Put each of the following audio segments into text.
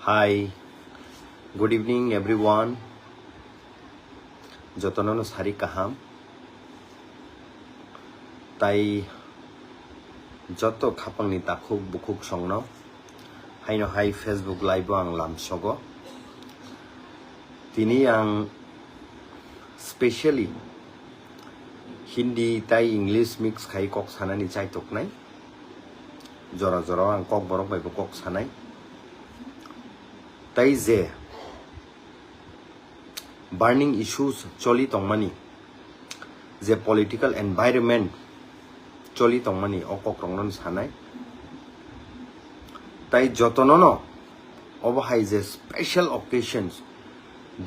Hi, good evening everyone. যতননো সারি কাহাম তাই যত খাপাংনি তাখুক বুকুক সংনো হাইনো হাই फेसबुक लाइव आं लामसगो दिनै आं स्पेशली हिंदी ताई इंग्लिश मिक्स खाई कक सानानि चाइतकनाय जरा जरा आं कक बरक बायबो कक सानाय ताई जे बार्निंग इश्यूज चली तंगमानी जे पॉलिटिकल एनवायरनमेंट चली तंगमानी अकक रंगन सानाय ताई जतननो अबहाय जे स्पेशल ओकेशन्स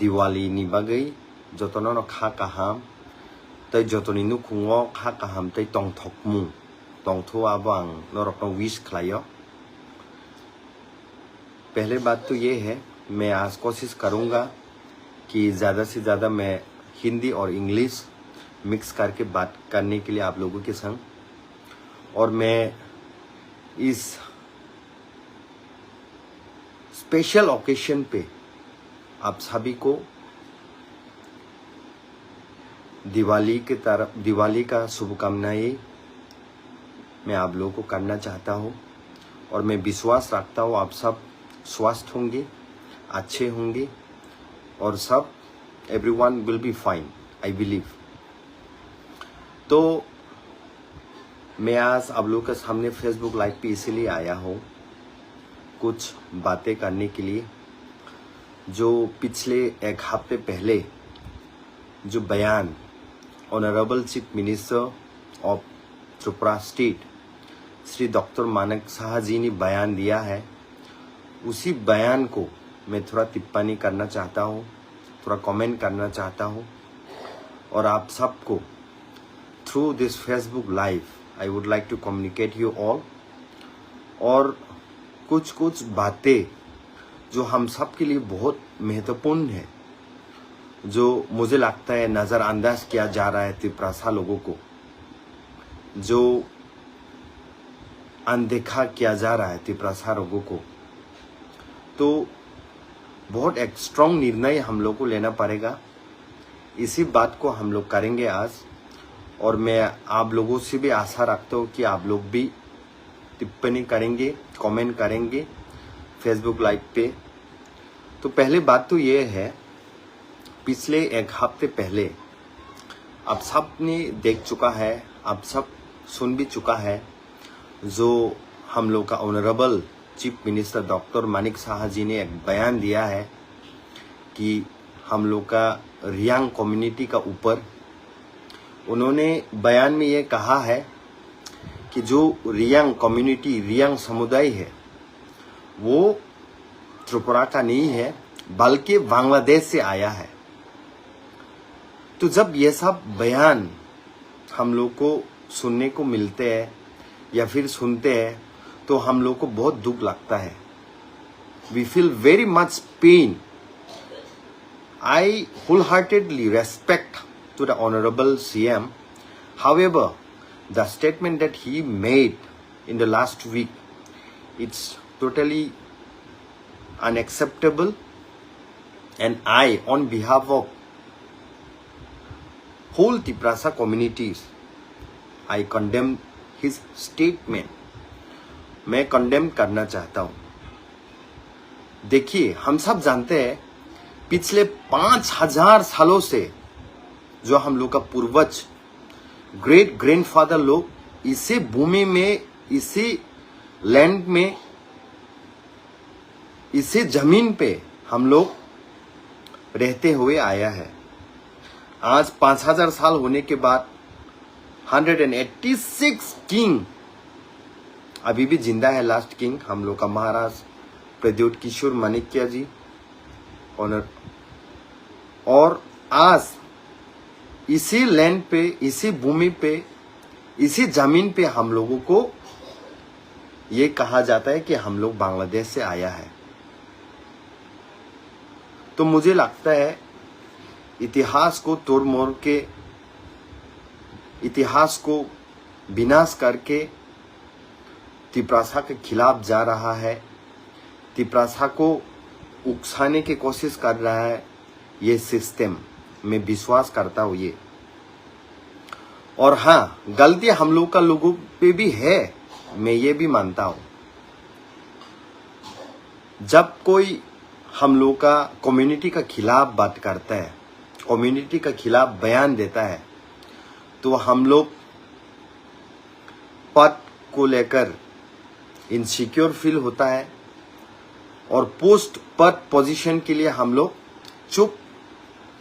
दिवाली नि बागै जतननो खा काहाम ताई जतनि नुखुङो खा काहाम ताई तंथकमु तंथो आबां नरकनो विश खलायो। पहले बात तो ये है, मैं आज कोशिश करूंगा कि ज़्यादा से ज़्यादा मैं हिंदी और इंग्लिश मिक्स करके बात करने के लिए आप लोगों के संग, और मैं इस स्पेशल ओकेशन पे आप सभी को दिवाली का शुभकामनाएं मैं आप लोगों को करना चाहता हूँ, और मैं विश्वास रखता हूँ आप सब स्वस्थ होंगे, अच्छे होंगे, और सब everyone will be fine, I believe. तो मैं आज आप लोगों के सामने फेसबुक लाइव पे इसीलिए आया हूँ कुछ बातें करने के लिए। जो पिछले एक हफ्ते पहले जो बयान honourable chief minister of Tripura state Shri doctor Manik Saha ji ने बयान दिया है, उसी बयान को मैं थोड़ा टिप्पणी करना चाहता हूँ, थोड़ा कमेंट करना चाहता हूँ, और आप सबको through this Facebook live I would like to communicate you all. और कुछ बातें जो हम सब के लिए बहुत महत्वपूर्ण है, जो मुझे लगता है नज़रअंदाज किया जा रहा है त्रिपुरा लोगों को, जो अनदेखा किया जा रहा है त्रिपुरा लोगों को। तो बहुत एक स्ट्रॉन्ग निर्णय हम लोग को लेना पड़ेगा। इसी बात को हम लोग करेंगे आज, और मैं आप लोगों से भी आशा रखता हूँ कि आप लोग भी टिप्पणी करेंगे, कमेंट करेंगे फेसबुक लाइव पे। तो पहले बात तो ये है, पिछले एक हफ्ते पहले आप सब ने देख चुका है, आप सब सुन भी चुका है, जो हम लोग का honourable chief minister doctor Manik Saha ji ने एक बयान दिया है कि हम लोग का रियांग कम्युनिटी का ऊपर, उन्होंने बयान में ये कहा है कि जो रियांग कम्युनिटी, रियांग समुदाय है, वो त्रिपुरा का नहीं है बल्कि बांग्लादेश से आया है। तो जब ये सब बयान हम लोग को सुनने को मिलते हैं या फिर सुनते हैं, तो हम लोग को बहुत दुख लगता है। We feel very much pain. I wholeheartedly respect to the honorable CM. However, the statement that he made in the last week, it's totally unacceptable, and I, on behalf of whole Tiprasa communities, I condemn his statement. मैं condemn करना चाहता हूँ। देखिए, हम सब जानते हैं पिछले 5000 सालों से जो हम लोग का पूर्वज, ग्रेट ग्रैंडफादर लोग इसी भूमि में, इसी लैंड में, इसी जमीन पे हम लोग रहते हुए आया है। आज 5000 साल होने के बाद 186 किंग अभी भी जिंदा है। लास्ट किंग हम लोग का महाराज प्रद्युत किशोर माणिक्य जी ऑनर, और आज इसी लैंड पे, इसी भूमि पे, इसी जमीन पे हम लोगों को ये कहा जाता है कि हम लोग बांग्लादेश से आया है। तो मुझे लगता है इतिहास को तोड़ मोड़ के, इतिहास को विनाश करके त्रिपुरा के खिलाफ जा रहा है, त्रिपुरा को उकसाने की कोशिश कर रहा है ये सिस्टम, मैं विश्वास करता हूँ ये। और हाँ, गलती हम लोग का लोगों पे भी है, मैं ये भी मानता हूँ। जब कोई हम लोग का कम्युनिटी का खिलाफ बात करता है, कम्युनिटी का खिलाफ बयान देता है, तो हम लोग पद को लेकर इनसिक्योर फील होता है और पोस्ट पद पोजीशन के लिए हम लोग चुप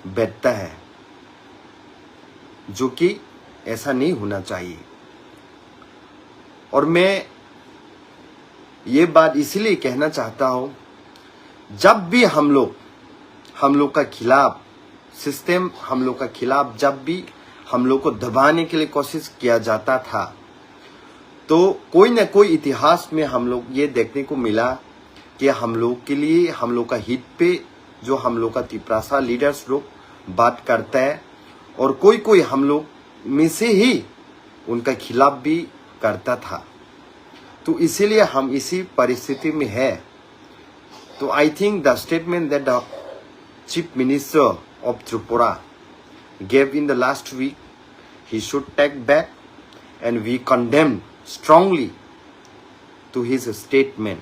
बैठता है, जो कि ऐसा नहीं होना चाहिए। और मैं ये बात इसलिए कहना चाहता हूं, जब भी हम लोग का खिलाफ सिस्टम, हम लोग का खिलाफ जब भी हम लोग को दबाने के लिए कोशिश किया जाता था, तो कोई न कोई इतिहास में हम लोग ये देखने को मिला कि हम लोग के लिए, हम लोग का हित पे जो हम लोग का तिपरासा लीडर्स लोग बात करता है, और कोई कोई हम लोग में से ही उनका खिलाफ भी करता था। तो इसीलिए हम इसी परिस्थिति में है। तो I think the statement that the chief minister of Tripura gave in the last week, he should take back, and we condemn strongly to his statement.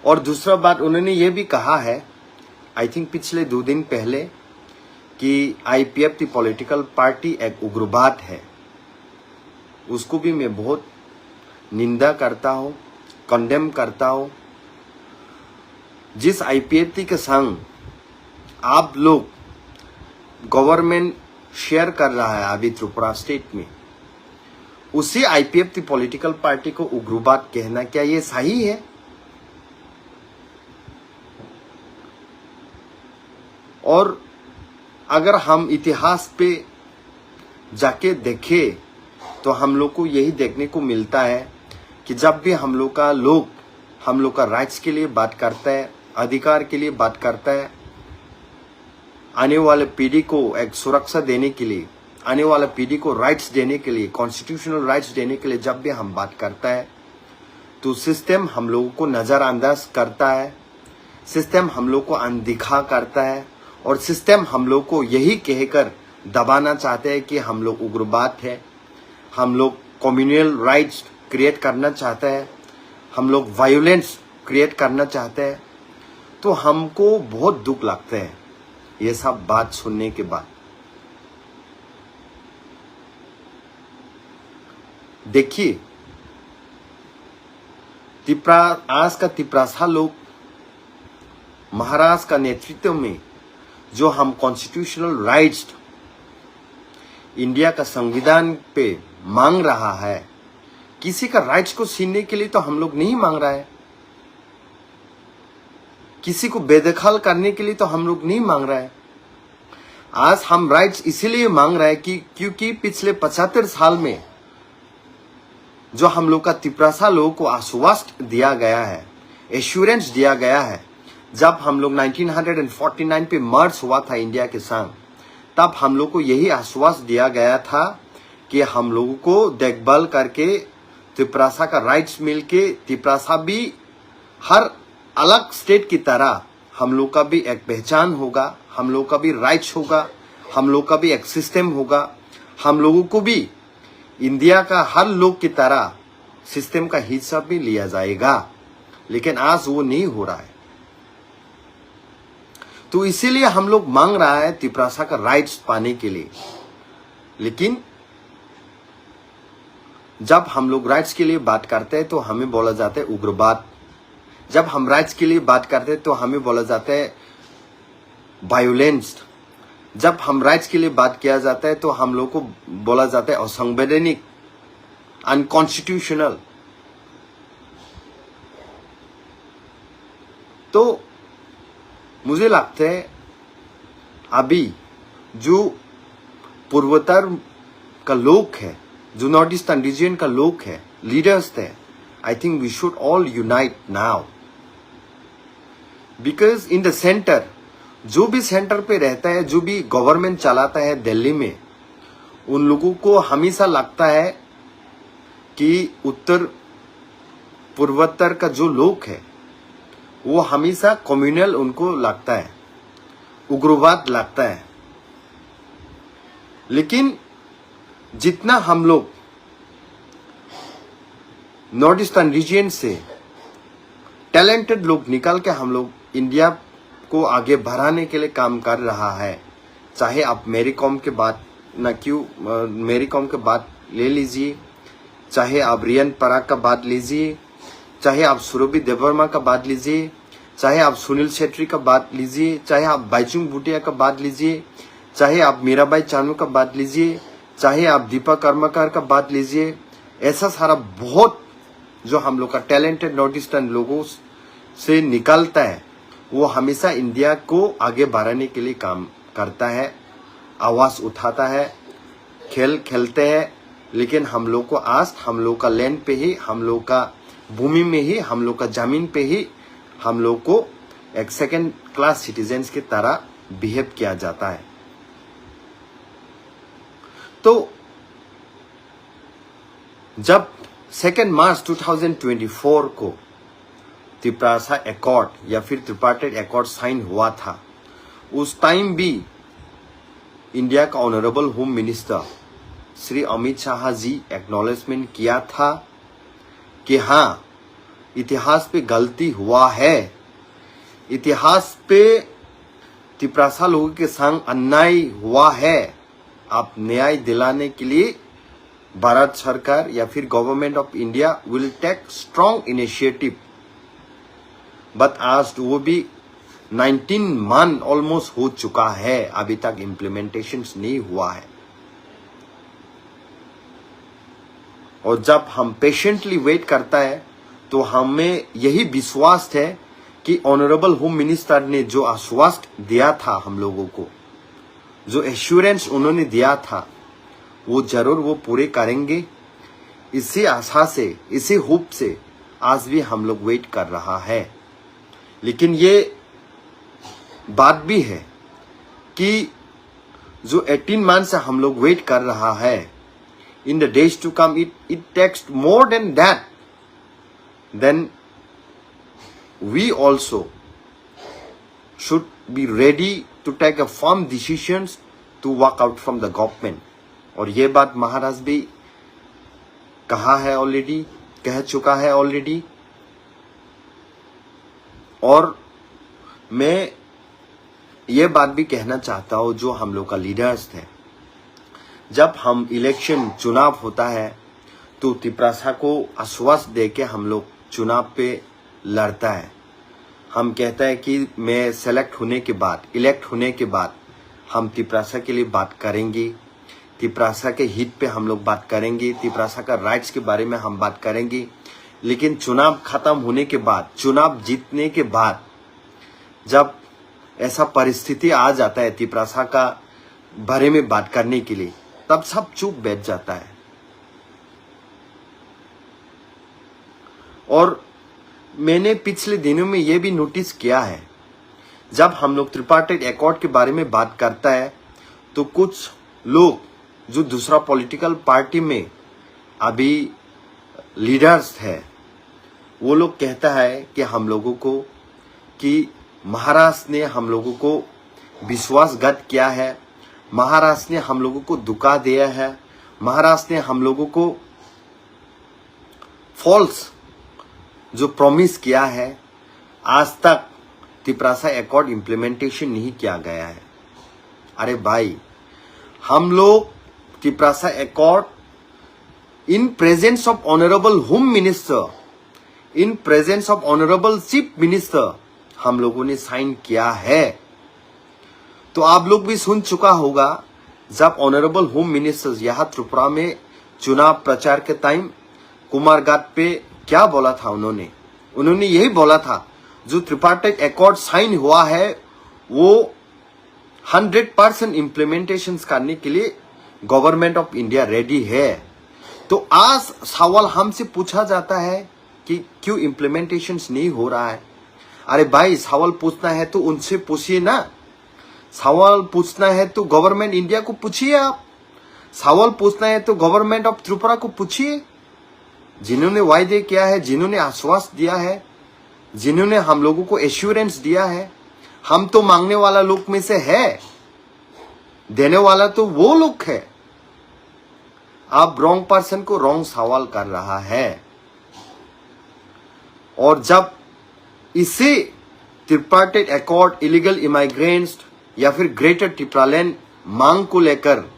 और दूसरा बात उन्होंने ये भी कहा है, आई थिंक पिछले 2 दिन पहले, कि IPF की पॉलिटिकल पार्टी एक उग्रवाद है। उसको भी मैं बहुत निंदा करता हूँ, कंडेम करता हूँ। जिस IPF के संग आप लोग गवर्नमेंट शेयर कर रहा है अभी त्रिपुरा स्टेट में, उसी IPF की पॉलिटिकल पार्टी को उग्रवाद कहना, क्या ये सही है? और अगर हम इतिहास पे जाके देखें तो हम लोग को यही देखने को मिलता है कि जब भी हम लोग का राइट्स के लिए बात करता है, अधिकार के लिए बात करता है, आने वाले पीढ़ी को एक सुरक्षा देने के लिए, आने वाला पीढ़ी को राइट्स देने के लिए, कॉन्स्टिट्यूशनल राइट्स देने के लिए जब भी हम बात करता है, तो सिस्टम हम लोगों को नज़रअंदाज करता है, सिस्टम हम लोग को अनदेखा करता है, और सिस्टम हम लोग को यही कहकर दबाना चाहते हैं कि हम लोग उग्रवाद है, हम लोग कम्युनल राइट्स क्रिएट करना चाहते हैं, हम लोग वायलेंस क्रिएट करना चाहते हैं। तो हमको बहुत दुख लगता है ये सब बात सुनने के बाद। देखिए, आज का तिपरासा लोग महाराज का नेतृत्व में जो हम कॉन्स्टिट्यूशनल राइट्स इंडिया का संविधान पे मांग रहा है, किसी का राइट्स को छीनने के लिए तो हम लोग नहीं मांग रहा है, किसी को बेदखल करने के लिए तो हम लोग नहीं मांग रहा है। आज हम राइट्स इसीलिए मांग रहे हैं कि क्योंकि पिछले 75 साल में जो हम लोग का तिपरासा लोगों को आश्वासन दिया गया है, एश्योरेंस दिया गया है, जब हम लोग 1949 पे मर्ज हुआ था इंडिया के संग, तब हम लोग को यही आश्वासन दिया गया था कि हम लोगों को देखभाल करके तिपरासा का राइट्स मिलके, तिपरासा भी हर अलग स्टेट की तरह हम लोग का भी एक पहचान होगा, हम लोग का भी राइट्स होगा, हम लोग का भी एक सिस्टम होगा, हम लोगों को भी इंडिया का हर लोग की तरह सिस्टम का हिस्सा भी लिया जाएगा। लेकिन आज वो नहीं हो रहा है। तो इसीलिए हम लोग मांग रहा है तिपरासा का राइट्स पाने के लिए। लेकिन जब हम लोग राइट्स के लिए बात करते हैं तो हमें बोला जाता है उग्रवाद, जब हम राइट्स के लिए बात करते हैं तो हमें बोला जाता है वायलेंस, जब हम राइट्स के लिए बात किया जाता है तो हम लोग को बोला जाता है असंवैधानिक, अनकॉन्स्टिट्यूशनल। तो मुझे लगता है अभी जो पूर्वोत्तर का लोग है, जो नॉर्थ ईस्टर्न रीजन का लोग है, लीडर्स थे, I think we should all unite now, because in the centre, जो भी सेंटर पे रहता है, जो भी गवर्नमेंट चलाता है दिल्ली में, उन लोगों को हमेशा लगता है कि उत्तर पूर्वोत्तर का जो लोग है वो हमेशा कम्युनल उनको लगता है, उग्रवाद लगता है। लेकिन जितना हम लोग नॉर्थ ईस्टर्न रीजन से टैलेंटेड लोग निकाल के हम लोग इंडिया को आगे बढ़ाने के लिए काम कर रहा है, चाहे आप मेरी कॉम के बात मेरी कॉम के बात ले लीजिए, चाहे आप रियन पराग का बात लीजिए, चाहे आप सुरभि देवर्मा का बात लीजिए, चाहे आप सुनील शेट्टी का बात लीजिए, चाहे आप बाइचुंग भूटिया का बात लीजिए, चाहे आप मीराबाई चानू का बात लीजिए, चाहे आप दीपा कर्मकार का बात लीजिए। ऐसा सारा बहुत जो हम लोग का टैलेंटेड नॉर्थ ईस्टर्न लोगों से निकलता है, वो हमेशा इंडिया को आगे बढ़ाने के लिए काम करता है, आवाज उठाता है, खेल खेलते हैं। लेकिन हम लोग को आज हम लोग का लैंड पे ही, हम लोग का भूमि में ही, हम लोग का जमीन पे ही हम लोग को एक सेकेंड क्लास सिटीजन्स की तरह बिहेव किया जाता है। तो जब 2 मार्च 2024 को त्रिप्रासा एकॉर्ड या फिर त्रिपार्टाइट एकॉर्ड साइन हुआ था, उस टाइम भी इंडिया का honourable home minister Shri Amit Shah ji acknowledgement किया था कि हाँ, इतिहास पे गलती हुआ है, इतिहास पे त्रिप्रासा लोगों के संग अन्याय हुआ है। आप न्याय दिलाने के लिए भारत सरकार या फिर government of India will take strong initiative. But आज वो भी 19 मंथ ऑलमोस्ट हो चुका है, अभी तक इम्प्लीमेंटेशन नहीं हुआ है। और जब हम पेशेंटली वेट करता है तो हमें यही विश्वास है कि ऑनरेबल होम मिनिस्टर ने जो आश्वासन दिया था हम लोगों को, जो एश्योरेंस उन्होंने दिया था, वो जरूर वो पूरे करेंगे। इसी आशा से, इसी होप से आज भी हम लोग वेट कर रहा है। लेकिन ये बात भी है कि जो 18 मंथ से हम लोग वेट कर रहा है, in the days to come it takes more than that, then we also should be ready to take a firm decisions to walk out from the government. और ये बात महाराज भी कहा है ऑलरेडी, कह चुका है ऑलरेडी। और मैं ये बात भी कहना चाहता हूँ, जो हम लोग का लीडर्स थे, जब हम इलेक्शन चुनाव होता है तो त्रिप्रासा को आश्वासन दे के हम लोग चुनाव पे लड़ता है। हम कहता है कि मैं सेलेक्ट होने के बाद, इलेक्ट होने के बाद हम त्रिप्रासा के लिए बात करेंगे, त्रिप्रासा के हित पे हम लोग बात करेंगे, त्रिप्रासा का राइट्स के बारे में हम बात करेंगे। लेकिन चुनाव खत्म होने के बाद, चुनाव जीतने के बाद जब ऐसा परिस्थिति आ जाता है त्रिप्रासा का बारे में बात करने के लिए, तब सब चुप बैठ जाता है। और मैंने पिछले दिनों में यह भी नोटिस किया है, जब हम लोग त्रिपार्टाइट एकॉर्ड के बारे में बात करता है तो कुछ लोग जो दूसरा पॉलिटिकल पार्टी में अभी लीडर्स है, वो लोग कहता है कि हम लोगों को, कि महाराष्ट्र ने हम लोगों को विश्वासघात किया है, महाराष्ट्र ने हम लोगों को धोखा दिया है, महाराष्ट्र ने हम लोगों को फॉल्स जो प्रॉमिस किया है, आज तक त्रिप्रासा एकॉर्ड इम्प्लीमेंटेशन नहीं किया गया है। अरे भाई, हम लोग Tiprasa accord in presence of honourable home minister, in presence of honourable chief minister हम लोगों ने साइन किया है। तो आप लोग भी सुन चुका होगा, जब ऑनरेबल होम मिनिस्टर यहाँ त्रिपुरा में चुनाव प्रचार के टाइम कुमारघाट पे क्या बोला था उन्होंने यही बोला था, जो त्रिपार्टाइट एकॉर्ड साइन हुआ है वो 100% इम्प्लीमेंटेशन करने के लिए गवर्नमेंट ऑफ इंडिया रेडी है। तो आज सवाल हमसे पूछा जाता है कि क्यों इम्प्लीमेंटेशन नहीं हो रहा है। अरे भाई, सवाल पूछना है तो उनसे पूछिए ना, सवाल पूछना है तो गवर्नमेंट इंडिया को पूछिए, आप सवाल पूछना है तो गवर्नमेंट ऑफ त्रिपुरा को पूछिए, जिन्होंने वायदे किया है, जिन्होंने आश्वासन दिया है, जिन्होंने हम लोगों को एश्योरेंस दिया है। हम तो मांगने वाला लोग में से है, देने वाला तो वो लोग है। आप रॉन्ग पर्सन को रॉन्ग सवाल कर रहा है। और जब इसे ट्रिपार्टाइट अकॉर्ड, इलीगल इमाइग्रेंट्स या फिर ग्रेटर टिप्रालैंड मांग को लेकर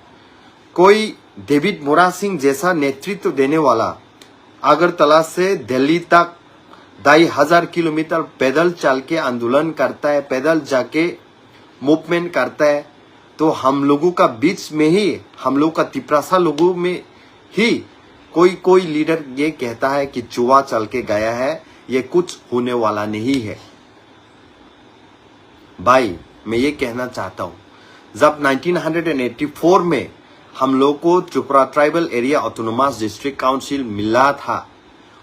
कोई डेविड मोरा सिंह जैसा नेतृत्व देने वाला अगरतला से दिल्ली तक 2,500 किलोमीटर पैदल चल के आंदोलन करता है, पैदल जाके मूवमेंट करता है, तो हम लोगों का बीच में ही, हम लोग का तिपरासा लोगों में ही कोई लीडर ये कहता है कि चुवा चल के गया है, ये कुछ होने वाला नहीं है। भाई मैं ये कहना चाहता हूं, जब 1984 में हम लोग को Tripura tribal area autonomous district council मिला था,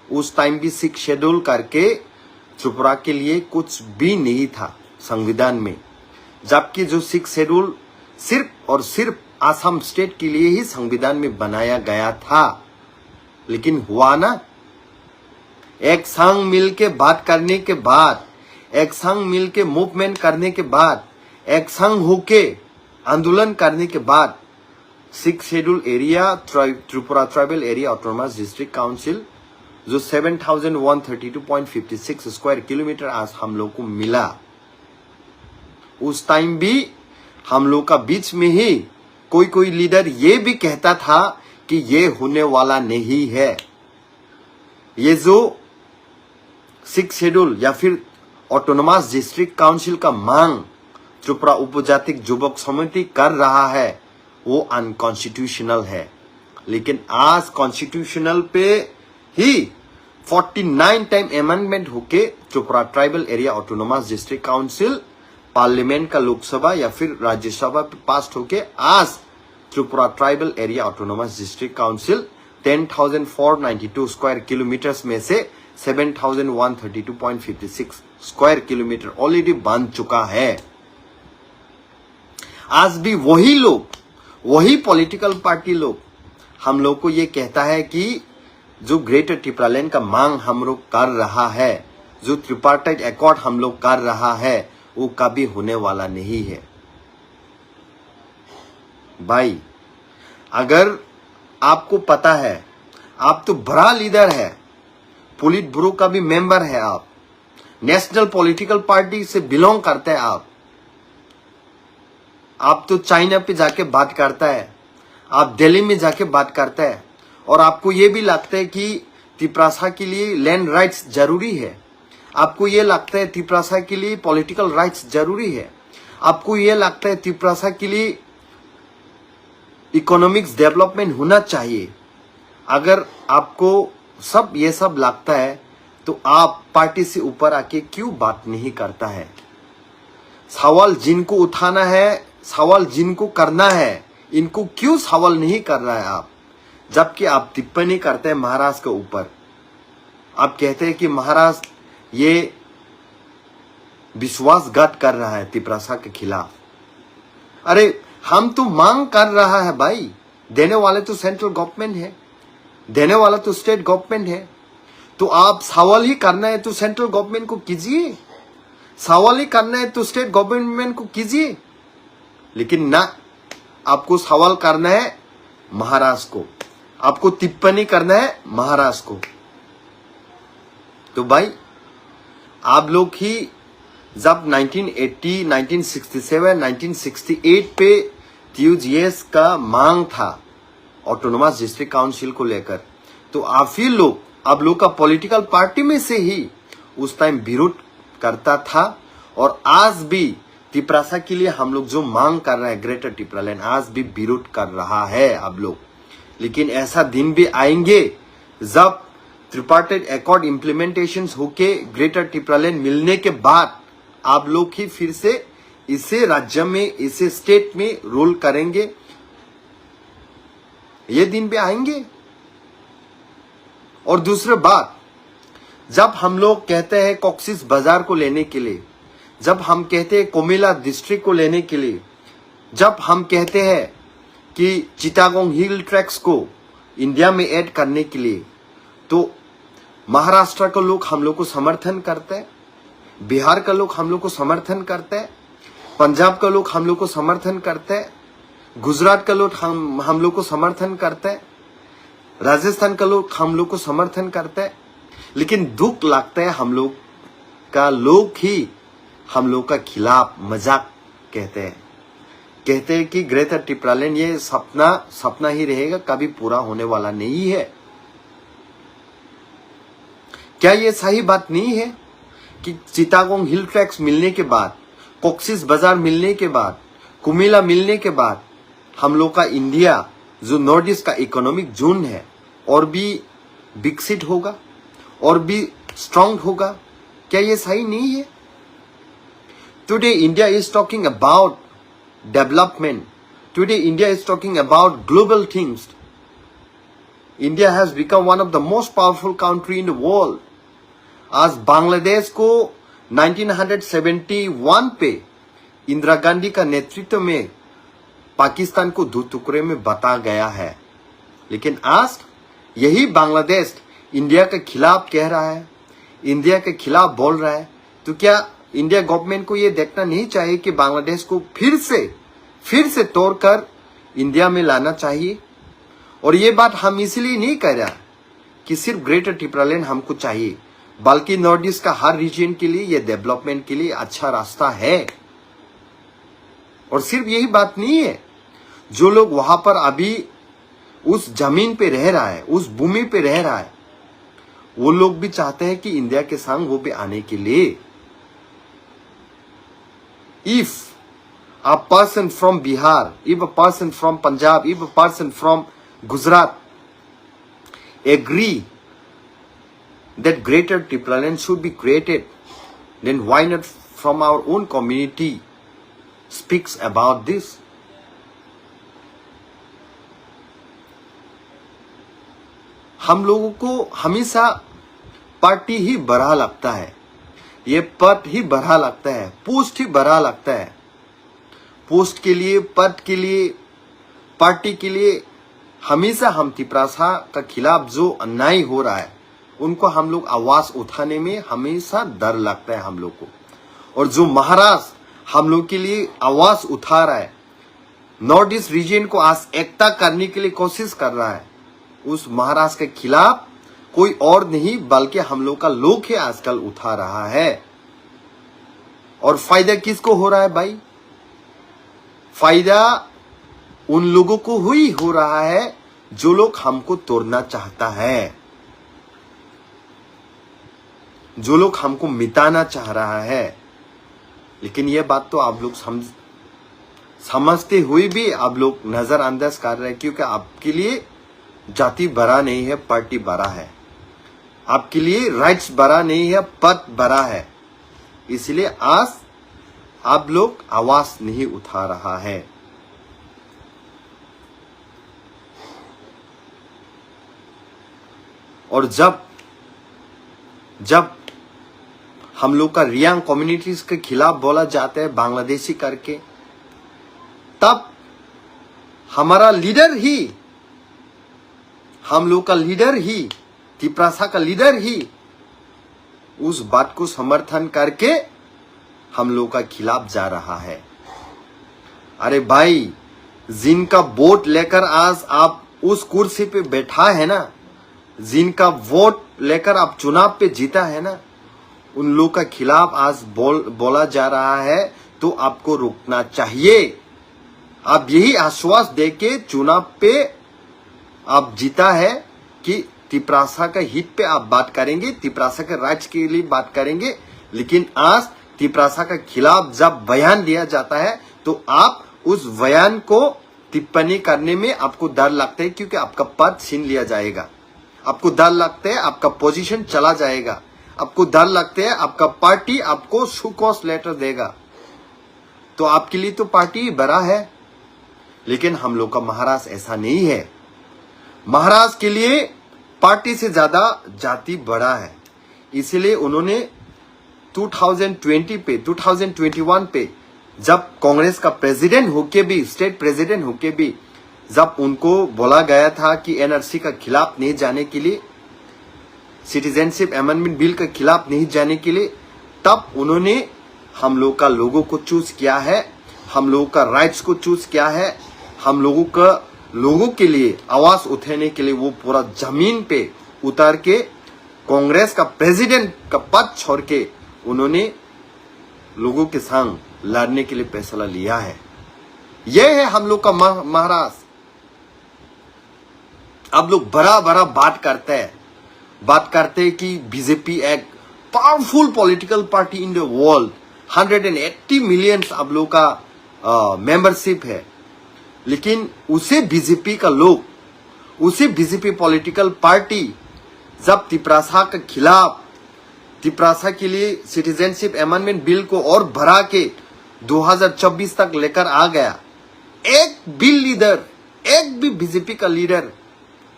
उस टाइम भी 6 शेड्यूल करके त्रिपुरा के लिए कुछ भी नहीं था संविधान में, जबकि जो 6 शेड्यूल सिर्फ और सिर्फ आसाम स्टेट के लिए ही संविधान में बनाया गया था। लेकिन हुआ ना, एक संग मिल के बात करने के बाद, एक संग मिल के मूवमेंट करने के बाद, एक संग होके आंदोलन करने के बाद 6 schedule area Tripura tribal area autonomous district council जो 7,132.56 स्क्वायर किलोमीटर आज हम लोग को मिला। उस टाइम भी हम लोग का बीच में ही कोई लीडर ये भी कहता था कि ये होने वाला नहीं है। ये जो 6 शेड्यूल या फिर ऑटोनोमस डिस्ट्रिक्ट काउंसिल का मांग त्रिपुरा उपजातिक युवक समिति कर रहा है, वो अनकॉन्स्टिट्यूशनल है। लेकिन आज कॉन्स्टिट्यूशनल पे ही 49 टाइम अमेंडमेंट होके Tripura tribal area autonomous district council parliament का लोकसभा या फिर राज्यसभा पे पास होके आज Tripura tribal area autonomous district council 10,492 square kilometres में से 7,132.56 स्क्वायर किलोमीटर ऑलरेडी बन चुका है। आज भी वही लोग, वही पॉलिटिकल पार्टी लोग हम लोग को ये कहता है कि जो ग्रेटर टिप्रालैंड का मांग हम लोग कर रहा है, जो ट्रिपार्टाइट अकॉर्ड हम लोग कर रहा है, वो कभी होने वाला नहीं है। भाई अगर आपको पता है, आप तो बड़ा लीडर है, पोलिट ब्यूरो का भी मेंबर है, आप नेशनल पॉलिटिकल पार्टी से बिलोंग करते हैं, आप तो चाइना पे जाके बात करता है, आप दिल्ली में जाके बात करता है, और आपको ये भी लगता है कि तिपरासा के लिए लैंड राइट्स जरूरी है, आपको ये लगता है तिपरासा के लिए पॉलिटिकल राइट्स जरूरी है, आपको ये लगता है तिपरासा के लिए इकोनॉमिक्स डेवलपमेंट होना चाहिए। अगर आपको सब ये सब लगता है तो आप पार्टी से ऊपर आके क्यों बात नहीं करता है? सवाल जिनको उठाना है, सवाल जिनको करना है, इनको क्यों सवाल नहीं कर रहा है आप? जबकि आप टिप्पणी करते हैं महाराष्ट्र के ऊपर, आप कहते हैं कि महाराष्ट्र ये विश्वासघात कर रहा है तिपरासा के खिलाफ। अरे हम तो मांग कर रहा है भाई, देने वाले तो सेंट्रल गवर्नमेंट है, देने वाला तो स्टेट गवर्नमेंट है, तो आप सवाल ही करना है तो सेंट्रल गवर्नमेंट को कीजिए, सवाल ही करना है तो स्टेट गवर्नमेंट को कीजिए। लेकिन ना, आपको सवाल करना है महाराष्ट्र को, आपको टिप्पणी करना है महाराष्ट्र को। तो भाई आप लोग ही जब 1980, 1967, 1968 पे TUGS का मांग था ऑटोनोमस डिस्ट्रिक्ट काउंसिल को लेकर, तो आप ही लोग, आप लोग का पॉलिटिकल पार्टी में से ही उस टाइम विरोध करता था। और आज भी तिपरासा के लिए हम लोग जो मांग कर रहे हैं ग्रेटर टिप्रालैंड, आज भी विरोध कर रहा है आप लोग। लेकिन ऐसा दिन भी आएंगे जब ट्रिपार्टाइट अकॉर्ड इम्प्लीमेंटेशन होके ग्रेटर टिप्रालैंड मिलने के बाद आप लोग ही फिर से इसे राज्य में, इसे स्टेट में रोल करेंगे। ये दिन भी आएंगे। और दूसरी बात, जब हम लोग कहते हैं कॉक्सिस बाजार को लेने के लिए, जब हम कहते हैं कोमिला डिस्ट्रिक्ट को लेने के लिए, जब हम कहते हैं कि चिटागोंग हिल ट्रैक्स को इंडिया में ऐड करने के लिए, तो महाराष्ट्र के लोग हम लोग को समर्थन करते हैं, बिहार का लोग हम लोग को समर्थन करते हैं, पंजाब का लोग हम लोग को समर्थन करते हैं, गुजरात का लोग हम लोग को समर्थन करते हैं, राजस्थान का लोग हम लोग को समर्थन करते हैं। लेकिन दुख लगता है हम लोग का लोग ही हम लोग का खिलाफ मजाक कहते हैं कि ग्रेटर टिप्रालैंड ये सपना ही रहेगा, कभी पूरा होने वाला नहीं है। क्या ये सही बात नहीं है कि चिटागोंग हिल ट्रैक्स मिलने के बाद, कॉक्सिस बाजार मिलने के बाद, कुमिला मिलने के बाद हम लोग का इंडिया जो नॉर्थ ईस्ट का इकोनॉमिक जोन है और भी विकसित होगा और भी स्ट्रांग होगा? क्या ये सही नहीं है? Today India is talking about development, today India is talking about global things. India has become one of the most powerful country in the world. आज बांग्लादेश को 1971 पे इंदिरा गांधी का नेतृत्व में पाकिस्तान को दो टुकड़े में बांटा गया है, लेकिन आज यही बांग्लादेश इंडिया के खिलाफ कह रहा है, इंडिया के खिलाफ बोल रहा है। तो क्या इंडिया गवर्नमेंट को ये देखना नहीं चाहिए कि बांग्लादेश को फिर से तोड़कर इंडिया में लाना चाहिए? और ये बात हम इसलिए नहीं कह रहा कि सिर्फ ग्रेटर टिप्रालैंड हमको चाहिए, बल्कि नॉर्थ ईस्ट का हर रीजन के लिए ये डेवलपमेंट के लिए अच्छा रास्ता है। और सिर्फ यही बात नहीं है, जो लोग वहां पर अभी उस जमीन पे रह रहा है, उस भूमि पे रह रहा है, वो लोग भी चाहते हैं कि इंडिया के संग वो भी आने के लिए। If a person from Bihar, if a person from Punjab, if a person from Gujarat agree that greater Tiplaland should be created, then why not from our own community speaks about this? हम लोगों को हमेशा party ही बड़ा लगता है, ये पद ही बड़ा लगता है, पोस्ट ही बड़ा लगता है। पोस्ट के लिए, पद के लिए, पार्टी के लिए हमेशा हम तिपरासा का खिलाफ जो अन्याय हो रहा है उनको हम लोग आवाज उठाने में हमेशा डर लगता है हम लोग को। और जो महाराज हम लोग के लिए आवाज उठा रहा है, नॉर्थ ईस्ट रीजन को आज एकता करने के लिए कोशिश कर रहा है, उस महाराज के खिलाफ कोई और नहीं बल्कि हम लोग का लोग ही आजकल उठा रहा है। और फायदा किसको हो रहा है भाई? फायदा उन लोगों को ही हो रहा है जो लोग हमको तोड़ना चाहता है, जो लोग हमको मिटाना चाह रहा है। लेकिन यह बात तो आप लोग समझते हुए भी आप लोग नजरअंदाज कर रहे हैं, क्योंकि आपके लिए जाति बड़ा नहीं है, पार्टी बड़ा है। आपके लिए राइट्स बड़ा नहीं है, पद बड़ा है। इसलिए आज आप लोग आवाज नहीं उठा रहा है। और जब हम लोग का रियांग कम्युनिटीज के खिलाफ बोला जाता है बांग्लादेशी करके, तब हमारा लीडर ही, हम लोग का लीडर ही, तिपरासा का लीडर ही उस बात को समर्थन करके हम लोग का खिलाफ जा रहा है। अरे भाई, जिनका वोट लेकर आज आप उस कुर्सी पे बैठा है ना, जिनका वोट लेकर आप चुनाव पे जीता है ना, उन लोग का खिलाफ आज बोला जा रहा है, तो आपको रुकना चाहिए। आप यही आश्वास देके चुनाव पे आप जीता है कि तिपरासा का हित पे आप बात करेंगे, तिपरासा के राज के लिए बात करेंगे। लेकिन आज तिपरासा के खिलाफ जब बयान दिया जाता है तो आप उस बयान को टिप्पणी करने में आपको डर लगता है, क्योंकि आपका पद छीन लिया जाएगा। आपको डर लगता है आपका पोजीशन चला जाएगा। आपको डर लगता है आपका पार्टी आपको सुकॉस लेटर देगा। तो आपके लिए तो पार्टी बड़ा है, लेकिन हम लोग का महाराज ऐसा नहीं है। महाराज के लिए पार्टी से ज्यादा जाति बड़ा है। इसलिए उन्होंने 2021 पे जब कांग्रेस का प्रेसिडेंट होके भी, स्टेट प्रेसिडेंट होके भी, जब उनको बोला गया था कि एनआरसी का खिलाफ नहीं जाने के लिए, सिटीजनशिप अमेंडमेंट बिल के खिलाफ नहीं जाने के लिए, तब उन्होंने हम लोग का लोगों को चूज किया है, हम लोगों का राइट्स को चूज किया है, हम लोगों के लिए आवाज उठाने के लिए वो पूरा जमीन पे उतर के कांग्रेस का प्रेसिडेंट का पद छोड़ के उन्होंने लोगों के संग लड़ने के लिए फैसला लिया है। यह है हम लोग का महाराष्ट्र। अब लोग बड़ा बड़ा बात करते हैं कि बीजेपी एक powerful political party in the world, 180 million अब लोग का मेंबरशिप है, लेकिन उसे बीजेपी का लोग, उसे बीजेपी पॉलिटिकल पार्टी जब तिपरासा के खिलाफ, तिपरासा के लिए सिटीजनशिप अमेंडमेंट बिल को और बढ़ा के 2024 तक लेकर आ गया, एक भी बीजेपी का लीडर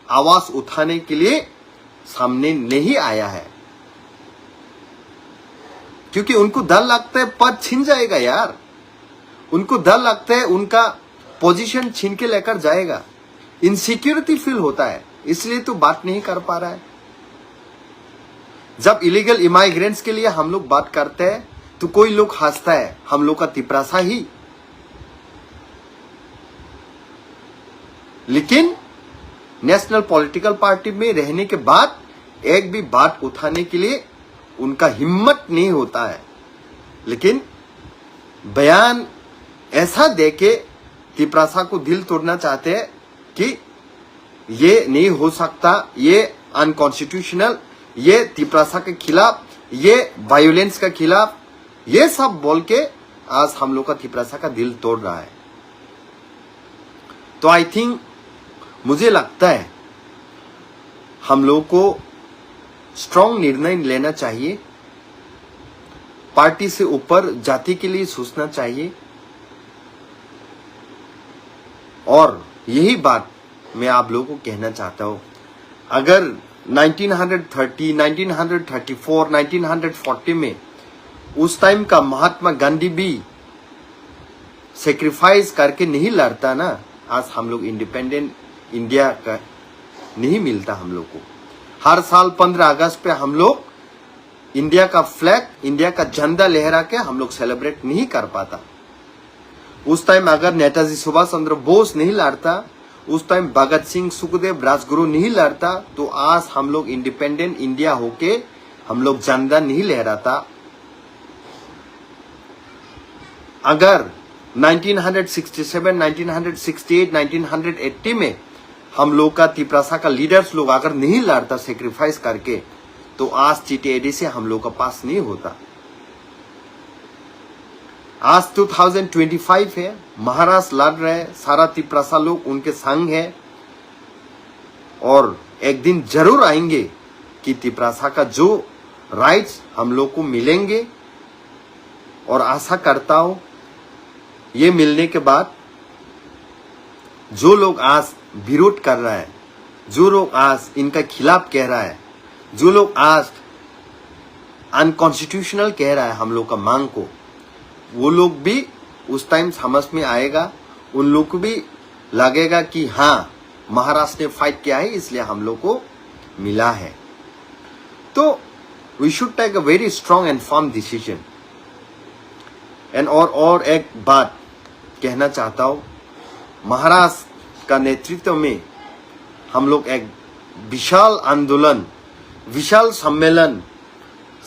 आवाज उठाने के लिए सामने नहीं आया है, क्योंकि उनको डर लगता है पद छीन जाएगा यार, उनको डर लगता है उनका पोजीशन छीन के लेकर जाएगा, इनसिक्योरिटी फील होता है, इसलिए तो बात नहीं कर पा रहा है। जब इलीगल इमाइग्रेंट्स के लिए हम लोग बात करते हैं तो कोई लोग हंसता है, हम लोग का तिपरासा ही, लेकिन नेशनल पॉलिटिकल पार्टी में रहने के बाद एक भी बात उठाने के लिए उनका हिम्मत नहीं होता है। लेकिन बयान ऐसा देके तिपरासा को दिल तोड़ना चाहते हैं कि ये नहीं हो सकता, ये अनकॉन्स्टिट्यूशनल, ये तिपरासा के खिलाफ, ये वायोलेंस के खिलाफ, ये सब बोल के आज हम लोग का तिपरासा का दिल तोड़ रहा है। तो आई थिंक, मुझे लगता है हम लोग को स्ट्रांग निर्णय लेना चाहिए, पार्टी से ऊपर जाति के लिए सोचना चाहिए, और यही बात मैं आप लोगों को कहना चाहता हूं। अगर 1930, 1934, 1940 में उस टाइम का महात्मा गांधी भी सेक्रीफाइस करके नहीं लड़ता ना, आज हम लोग इंडिपेंडेंट इंडिया का नहीं मिलता हम लोग को। हर साल 15 अगस्त पे हम लोग इंडिया का फ्लैग, इंडिया का झंडा लहरा के हम लोग सेलिब्रेट नहीं कर पाता। उस टाइम अगर नेताजी सुभाष चंद्र बोस नहीं लड़ता, उस टाइम भगत सिंह, सुखदेव, राजगुरु नहीं लड़ता, तो आज हम लोग इंडिपेंडेंट इंडिया होके हम लोग झंडा नहीं लहराता। अगर 1967, 1968, 1980 में हम लोग का तिपरासा का लीडर्स लोग अगर नहीं लड़ता सेक्रीफाइस करके, तो आज TTAD से हम लोग का पास नहीं होता। आज 2025 है, महाराष्ट्र लड़ रहे, सारा तिपरासा लोग उनके संग है, और एक दिन जरूर आएंगे कि तिपरासा का जो राइट्स हम लोग को मिलेंगे, और आशा करता हूं ये मिलने के बाद जो लोग आज विरोध कर रहा है, जो लोग आज इनका खिलाफ कह रहा है, जो लोग आज अनकॉन्स्टिट्यूशनल कह रहा है हम लोग का मांग को, वो लोग भी उस टाइम समझ में आएगा, उन लोग को भी लगेगा कि हाँ, महाराष्ट्र ने फाइट किया है इसलिए हम लोग को मिला है। तो we should take a very strong and firm decision. And और एक बात कहना चाहता हूं, महाराष्ट्र का नेतृत्व में हम लोग एक विशाल आंदोलन, विशाल सम्मेलन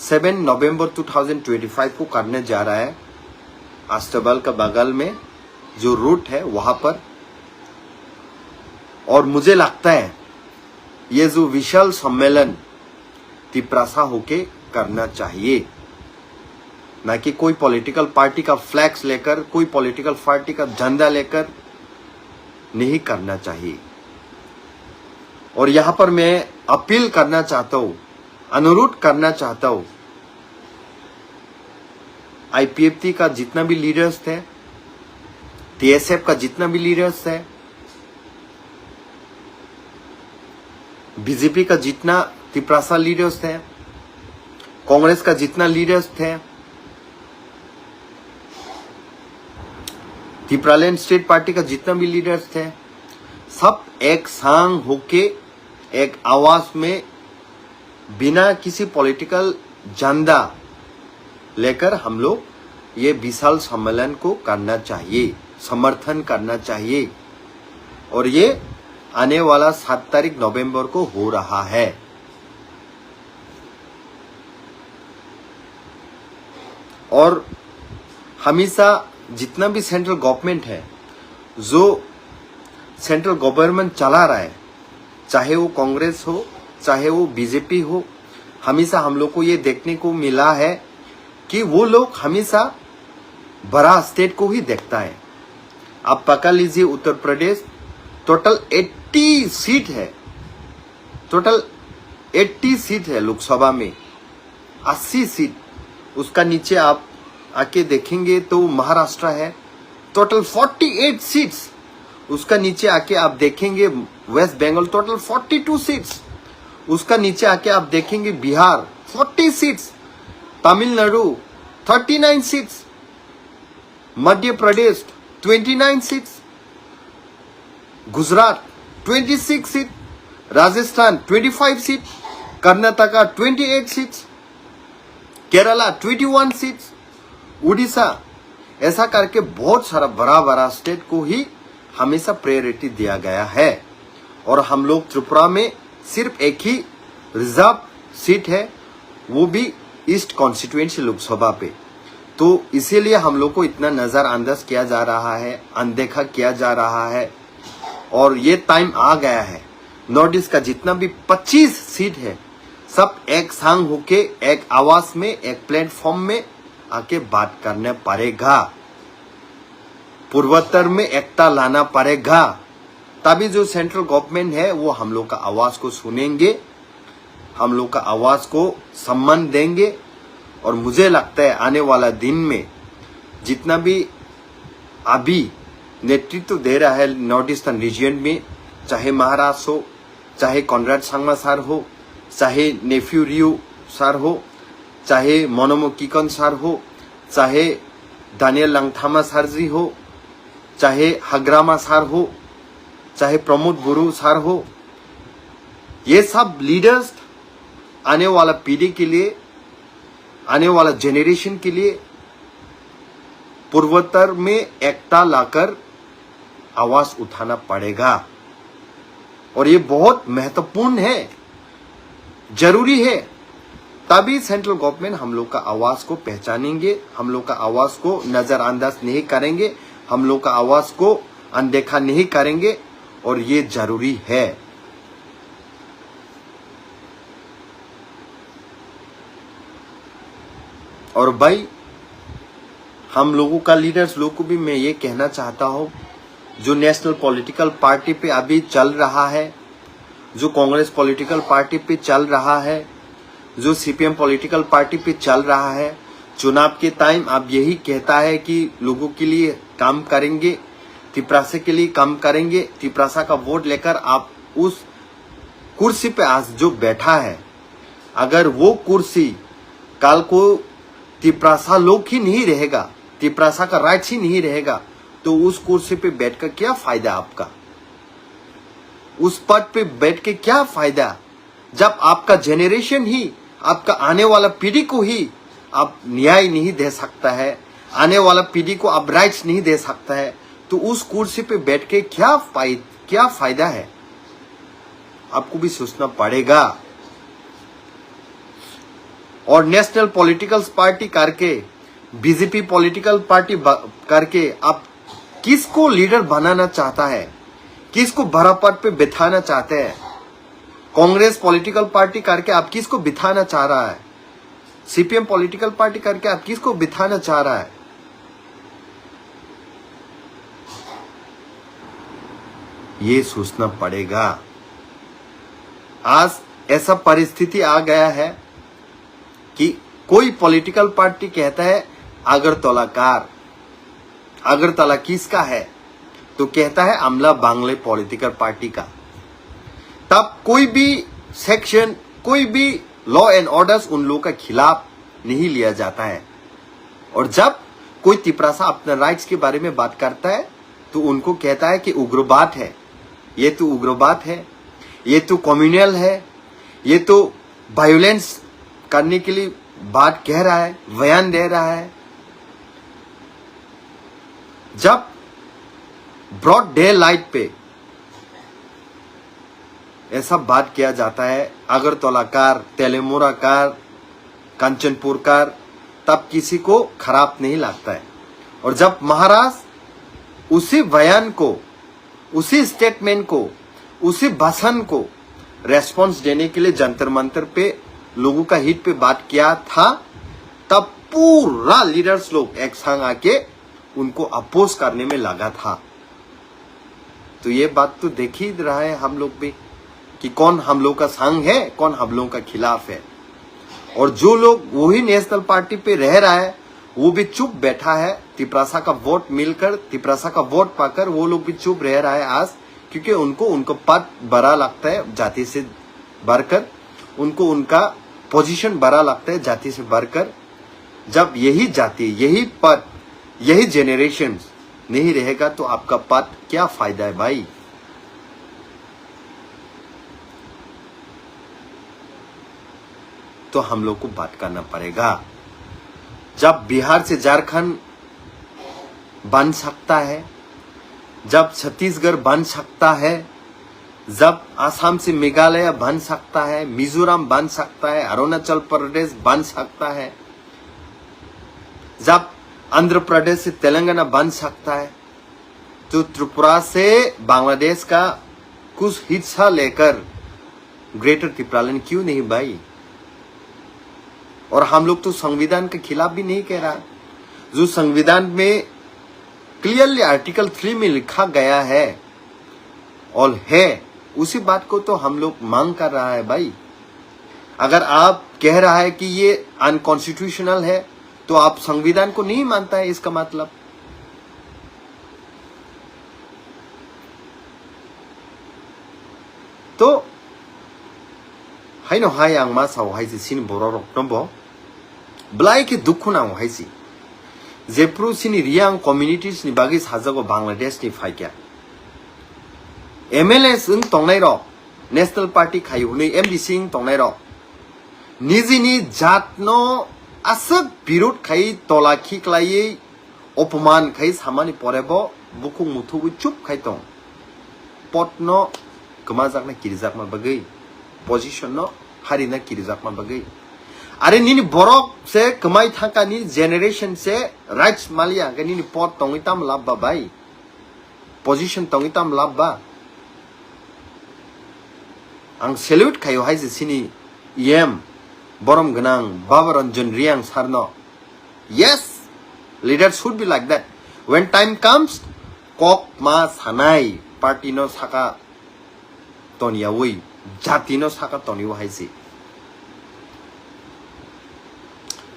7 नवंबर 2025 को करने जा रहा है, अस्तबल का बगल में जो रूट है वहां पर। और मुझे लगता है ये जो विशाल सम्मेलन तिपरासा होके करना चाहिए, ना कि कोई पॉलिटिकल पार्टी का फ्लैग्स लेकर, कोई पॉलिटिकल पार्टी का झंडा लेकर नहीं करना चाहिए। और यहां पर मैं अपील करना चाहता हूं, अनुरोध करना चाहता हूं, IPFT का जितना भी लीडर्स थे, TSF का जितना भी लीडर्स थे, बीजेपी का जितना तिपरासा लीडर्स थे, कांग्रेस का जितना लीडर्स थे, त्रिपुरालैंड स्टेट पार्टी का जितना भी लीडर्स थे, सब एक संग होके एक आवाज में बिना किसी पॉलिटिकल झंडा लेकर हम लोग ये विशाल सम्मेलन को करना चाहिए, समर्थन करना चाहिए। और ये आने वाला 7 तारीख नवंबर को हो रहा है। और हमेशा जितना भी सेंट्रल गवर्नमेंट है, जो सेंट्रल गवर्नमेंट चला रहा है, चाहे वो कांग्रेस हो चाहे वो बीजेपी हो, हमेशा हम लोग को ये देखने को मिला है कि वो लोग हमेशा बड़ा स्टेट को ही देखता है। आप पकड़ लीजिए उत्तर प्रदेश, टोटल 80 सीट है, टोटल 80 सीट है लोकसभा में, 80 सीट। उसका नीचे आप आके देखेंगे तो महाराष्ट्र है, टोटल 48 सीट्स। उसका नीचे आके आप देखेंगे वेस्ट बंगाल, टोटल 42 सीट्स। उसका नीचे आके आप देखेंगे Bihar 40 seats, Tamil Nadu 39 seats, Madhya Pradesh 29 seats, Gujarat 26 seat, Rajasthan 25 seat, Karnataka 28 seats, Kerala 21 seats, Orissa, ऐसा करके बहुत सारा बड़ा बड़ा स्टेट को ही हमेशा प्रायोरिटी दिया गया है। और हम लोग त्रिपुरा में सिर्फ एक ही रिजर्व सीट है, वो भी ईस्ट कॉन्स्टिट्यूएंसी लोकसभा पे। तो इसीलिए हम लोग को इतना नजरअंदाज किया जा रहा है, अनदेखा किया जा रहा है। और ये टाइम आ गया है, नॉर्थ ईस्ट का जितना भी 25 सीट है, सब एक संग होके एक आवाज में, एक प्लेटफॉर्म में आके बात करने पड़ेगा। पूर्वोत्तर में एकता लाना पड़ेगा, तभी जो सेंट्रल गवर्नमेंट है वो हम लोग का आवाज को सुनेंगे, हम लोग का आवाज को सम्मान देंगे। और मुझे लगता है आने वाला दिन में जितना भी अभी नेतृत्व दे रहा है नॉर्थ ईस्टर्न रीजन में, चाहे महाराष्ट्र हो, चाहे कॉनराड सांगमा सर हो, चाहे नेफ्यू रियो सर हो, चाहे मोनोमो किकन सर हो, चाहे दानियल लंगथामा सर जी हो, चाहे हग्रामा सर हो, चाहे प्रमोद गुरु सर हो, ये सब लीडर्स आने वाला पीढ़ी के लिए, आने वाला जेनरेशन के लिए पूर्वोत्तर में एकता लाकर आवाज उठाना पड़ेगा। और ये बहुत महत्वपूर्ण है, जरूरी है, तभी सेंट्रल गवर्नमेंट हम लोग का आवाज को पहचानेंगे, हम लोग का आवाज को नजरअंदाज नहीं करेंगे, हम लोग का आवाज को अनदेखा नहीं करेंगे। और ये जरूरी है। और भाई हम लोगों का लीडर्स लोग को भी मैं ये कहना चाहता हूं, जो नेशनल पॉलिटिकल पार्टी पे अभी चल रहा है, जो कांग्रेस पॉलिटिकल पार्टी पे चल रहा है, जो सीपीएम पॉलिटिकल पार्टी पे चल रहा है, चुनाव के टाइम आप यही कहता है कि लोगों के लिए काम करेंगे, तिपरासा के लिए काम करेंगे, तिपरासा का वोट लेकर आप उस कुर्सी पे आज जो बैठा है, अगर वो कुर्सी कल को तिपरासा लोग ही नहीं रहेगा, तिपरासा का राइट्स ही नहीं रहेगा, तो उस कुर्सी पे बैठकर क्या फायदा आपका? उस पद पे बैठ के क्या फायदा, जब आपका जेनरेशन ही, आपका आने वाला पीढ़ी को ही आप न्याय नहीं दे सकता है, आने वाला पीढ़ी को आप राइट्स नहीं दे सकता है, तो उस कुर्सी पे बैठ के क्या फायदा है? आपको भी सोचना पड़ेगा। और नेशनल पॉलिटिकल पार्टी करके, बीजेपी पॉलिटिकल पार्टी करके आप किसको लीडर बनाना चाहता है, किसको बड़ा पद पे बिठाना चाहते हैं? कांग्रेस पॉलिटिकल पार्टी करके आप किसको बिठाना चाह रहा है? सीपीएम पॉलिटिकल पार्टी करके आप किसको बिठाना चाह रहा है? ये सोचना पड़ेगा। आज ऐसा परिस्थिति आ गया है कि कोई पॉलिटिकल पार्टी कहता है अगरतला किसका है, तो कहता है अमला बांग्ले पॉलिटिकल पार्टी का। तब कोई भी सेक्शन, कोई भी लॉ एंड ऑर्डर्स उन लोगों के खिलाफ नहीं लिया जाता है। और जब कोई तिपरासा अपने राइट्स के बारे में बात करता है तो उनको कहता है कि उग्रवाद है, ये तो उग्रवाद है, ये तो कम्युनल है, ये तो वायोलेंस करने के लिए बात कह रहा है, बयान दे रहा है, जब ब्रॉड डे लाइट पे ऐसा बात किया जाता है, अगरतला कार, तेलेमुरा कार, कंचनपुर कार, तब किसी को खराब नहीं लगता है। और जब महाराज उसी बयान को, उसी स्टेटमेंट को, उसी भाषण को रेस्पॉन्स देने के लिए जंतर मंतर पे लोगों का हित पे बात किया था, तब पूरा लीडर्स लोग एक संग आके उनको अपोज करने में लगा था। तो ये बात तो देख ही रहा है हम लोग भी कि कौन हम लोग का संग है, कौन हम लोग का खिलाफ है। और जो लोग वही नेशनल पार्टी पे रह रहा है वो भी चुप बैठा है। तिपरासा का वोट मिलकर, तिपरासा का वोट पाकर वो लोग भी चुप रह रहा है आज, क्योंकि उनको पद बड़ा लगता है जाति से बढ़कर, उनको उनका पोजीशन बड़ा लगता है जाति से बढ़कर। जब यही जाति, यही पद, यही जेनरेशन नहीं रहेगा तो आपका पद क्या फायदा है भाई। तो हम लोग को बात करना पड़ेगा। जब बिहार से झारखंड बन सकता है, जब छत्तीसगढ़ बन सकता है, जब आसाम से मेघालय बन सकता है, मिजोरम बन सकता है, अरुणाचल प्रदेश बन सकता है, जब आंध्र प्रदेश से तेलंगाना बन सकता है, तो त्रिपुरा से बांग्लादेश का कुछ हिस्सा लेकर ग्रेटर त्रिपुरालैंड क्यों नहीं भाई। और हम लोग तो संविधान के खिलाफ भी नहीं कह रहा। जो संविधान में क्लियरली आर्टिकल 3 में लिखा गया है और है, उसी बात को तो हम लोग मांग कर रहा है भाई। अगर आप कह रहा है कि ये अनकॉन्स्टिट्यूशनल है तो आप संविधान को नहीं मानता है, इसका मतलब। तो हाइनो हाय आं मा साव हाइसि सिन बर' रक्तम्ब ब्लाइ के दुखु नांगौ हाइसि जेफ्रु सिनि रियां कम्युनिटिस नि बागै साजागो बांग्लादेश नि फाइक्या एमएलए जों तंनाय र नेशनल पार्टी खायहुनै एमडीसी तंनाय र निजिनि जातनो आसक विरोध खाई तलाखि क्लायै अपमान खाई सामानि परेबो बुखुं मुथुबो चुप खाय दं पटनो गमाजाकना किरिजाकमा बागै पोजिशन न हारिना किरिजाकमा बागै आरे निनि बरक से कमाई थाकानि जेनेरेशन से राइट्स मालिया गनिनि पट तंगिताम लाबबा भाई पोजिशन तंगिताम लाबबा आं सेल्यूट खायो हाइजे सिनि एम बरम गनां बाबा रंजन रियां सारनो yes leader should be like that when time comes कक मा सानाय पार्टी नो साका तनियावै जाति नो साका तनियो हाइजे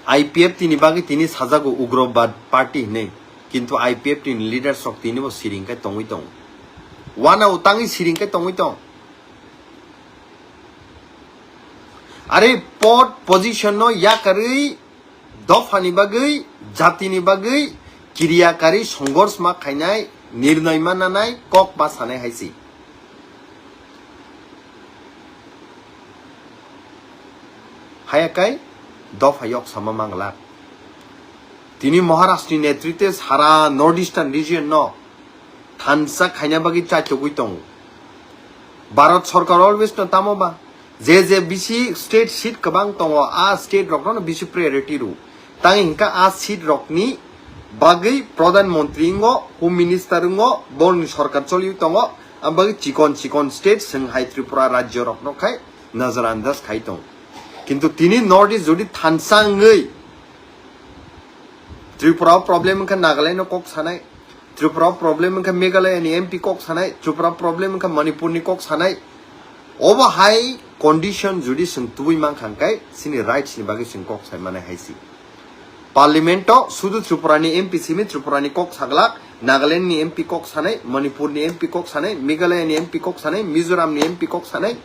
आईपीएफ तिनी बागै तिनी साजागो उग्रवाद पार्टी ने किंतु आईपीएफ तिनी लीडर शक्ति नि सिरिंगकाय तंगै दं वाना उतांगै सिरिंगकाय तंगै दं अरे पद पोजिशन नो याकारै दफानि बागै जातिनि बागै किरियाकारि संघर्ष मा खायनाय निर्णय मा नानाय कक बा सानाय हाइसि हायाकाय दफायक सामा मांगला तिनी महाराष्ट्र नेतृत्व सारा नॉर्थ ईस्टार्न रीजन न थानसा खायना बागै चाचोगै दं भारत सरकार अलवेज न तामोबा जे बिसि स्टेट सीट गोबां दङ आ स्टेट रकनो बिसि प्रायोरिटी रु तांग हिंका आ सीट रकनि बागै प्रधानमंत्री ngo होम मिनिस्टर ngo बरनि सरकार चलियो दङ आ बागै चिकन स्टेट संहाय त्रिपुरा राज्य रकनो खाय नजरअंदाज खाय दं किंतु तिनी नॉर्थ ईस्ट जुदि थानसाङै त्रिपुरा प्रॉब्लम का नागालैंड कक सानाय त्रिपुरा प्रॉब्लम का मेघालय नि एमपी कक सानाय त्रिपुरा प्रॉब्लम का मणिपुर नि कक सानाय ओबा हाई कंडीशन जुदि जों तुबै मांखांखाय सिनि राइट्स नि बागै जों कक साय माने हाइसि पार्लियामेंट सुदु त्रिपुरा नि एमपी सिमि त्रिपुरा नि कक सागला नागालैंड नि एमपी कक सानाय मणिपुर नि एमपी कक सानाय मेघालय नि एमपी कक सानाय मिजोराम नि एमपी कक सानाय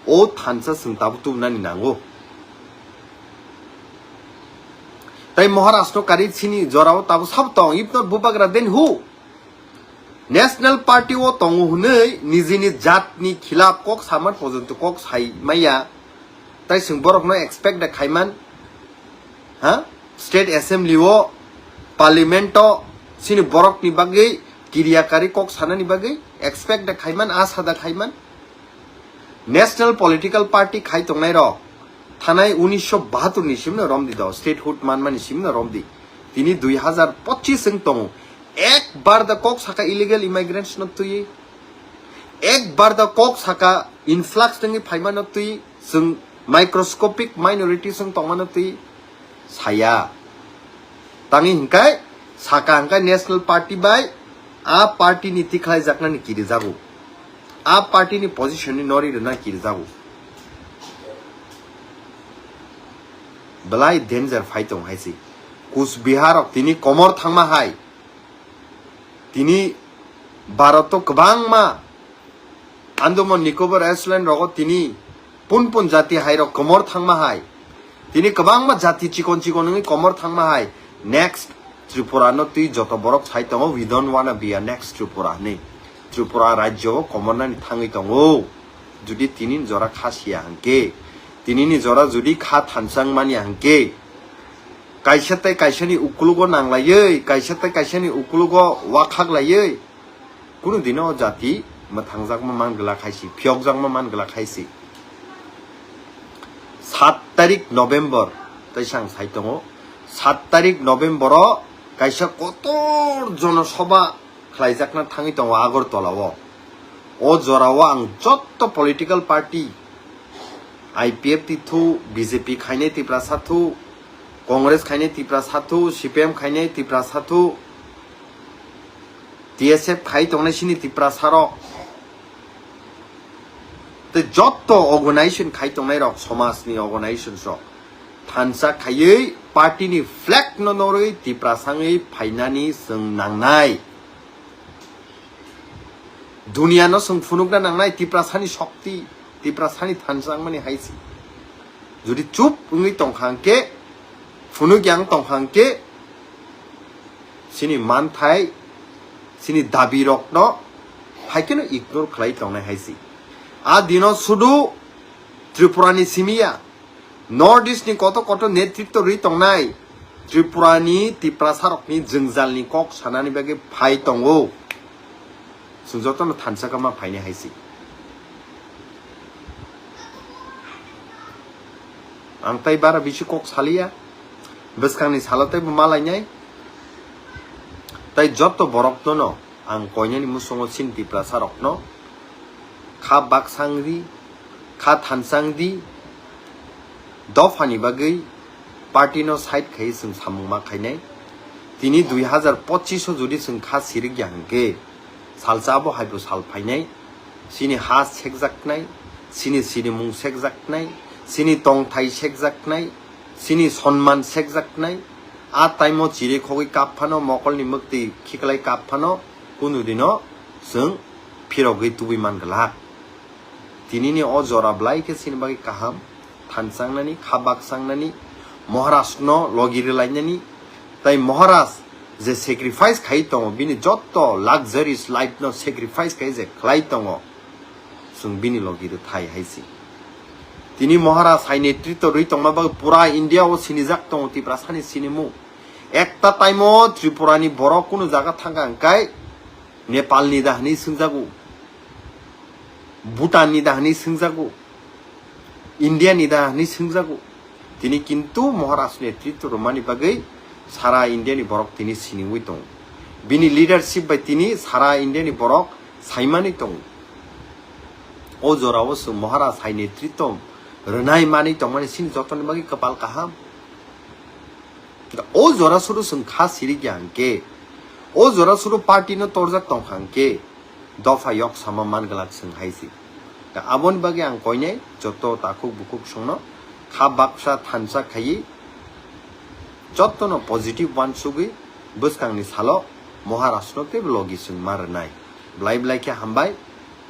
ओ थानसा जों ताबु तुबनानि नांगौ ताई महाराष्ट्र कारी सिनी जराव ताबु सब दं इफ नट बुबाग्रा देन हु नेशनल पार्टी ओ तंगु हुनै निजिनि जातनि खिलाफ कक सामान पर्यन्त कक साइ माया ताई जों बरकनो एक्सपेक्ट दा खायमान ha state assembly o parliament o sini borok ni bagai kiriakari kok sana ni bagai expect da khaiman asa da khaiman national political party khai tongnai ro thanai 1972 ni simna romdi da statehood manmani simna romdi tini 2025 sing tong ekbar da kok saka illegal immigrants not tuyi ekbar da kok saka influx tengi phaiman not tuyi sing microscopic minority sing tongman not tuyi saya tangi hingkai saka hingkai national party bai a party ni tikhlai jakna ni kiri jago a party ni position ni nori rena kiri jago belai danger fight tong haisi Kusbihar tini komor thangma hai tini Bharato kbang ma Andaman Nicobar Island rogo tini pun jati hai ro komor thangma hai tini kbang ma jati chikon ni komor thangma hai next Tripura no tui joto borok sai tongo we don't wanna be a next Tripura ni Tripura rajyo komor na ni thangi tongo judi tini jora khasiya hangke tini ni jora judi kha thansang mani hangke kaishatai kaishani ukulugo nanglayei kaishatai kaishani ukulugo wakhaglayei kuno dino jati mathangjak ma mangla khaisi phyogjak ma mangla khaisi 7 tarik November taisang saitongo 7 tarik November o kaisa kotor jonosabha khlaijakna thangi tongo Agartala o jorao ang jotto political party IPF tithu BJP khaine tipra sathu Congress khaine tipra sathu CPM khaine tipra sathu TSF khai tongnai sini tipra saro te jotto organization khai tongnai rok somaj ni organization rok thansa khaiei party ni flag no noroi tipra sangai phainani sung nangnai dunia no sung phunukna nangnai tipra sani shakti tipra sani thansang mani haisi jodi chup ungui tongkhangke Funugyang tongkhangke sini manthai sini dabi rok no haikeno ignore khlai tongnai haisi a dino sudu Tripurani simia North East ni koto netritto ri tongnai Tripurani tiprasarok ni jengzal ni kok sanani bage phai tongo sungjoto no thansakama phaine haisi ang tai bara bishi kok salia Beskangni salatai malai nyai tai jotto borok no ang koinya ni musongo sin tiprasarok no kha baksangri kha thansangdi dofani bagai party no side khai sung samungma khainai tini 2025 jodi sung kha sirik yangke salsabo haibo sal phainai sini ha sekjaknai sini mung sekjaknai sini tongthai sekjaknai sini sonman sekjaknai a taimo chiri khogoi kapphano mokolni mukti khiklai kapphano kunudino sung phirogoi tubi mangla tinini o jora blai ke sinbagi kaham thansangnani khabak sangnani Maharaj no logiri lainani tai Maharaj je sacrifice khai tongo bini jotto luxurious life no sacrifice khai je khlai tongo sung bini logiri thai haisi tini Maharaj hai netritto rui tongma bag pura India o sinijak tongo tipra sani sinimu ekta taimo Tripurani borok kuno jaga thanga angkai Nepal ni dahni sungjagu Bhutan ni dahni sungjagu India ni dahni sungjagu tini kintu Maharaj netritto romani bagai sara India ni borok tini siningui tong bini leadership bai tini sara India ni borok saimani tong o jorao su Maharaj hai netritto renai mani tongmani sin jotoni bagi kapal kaham o jora suru sung kha siri gyangke o jora suru party no torjak tongkhangke dofa yok sama mangalak sung haisi abon bagi ang koine joto takuk bukuk sungno kha baksa thansa khai joto no positive one sugi buskangni salo Maharaj no te blogi sung marnai blai ke hambai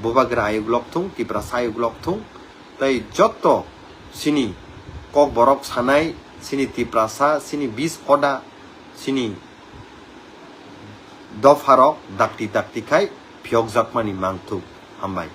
bobagra ayuk lokthung tipra sayuk lokthung tai joto sini kok borok sanai sini tiprasa sini bis koda sini dofarok dakti khai phyok jakmani mangthuk hambai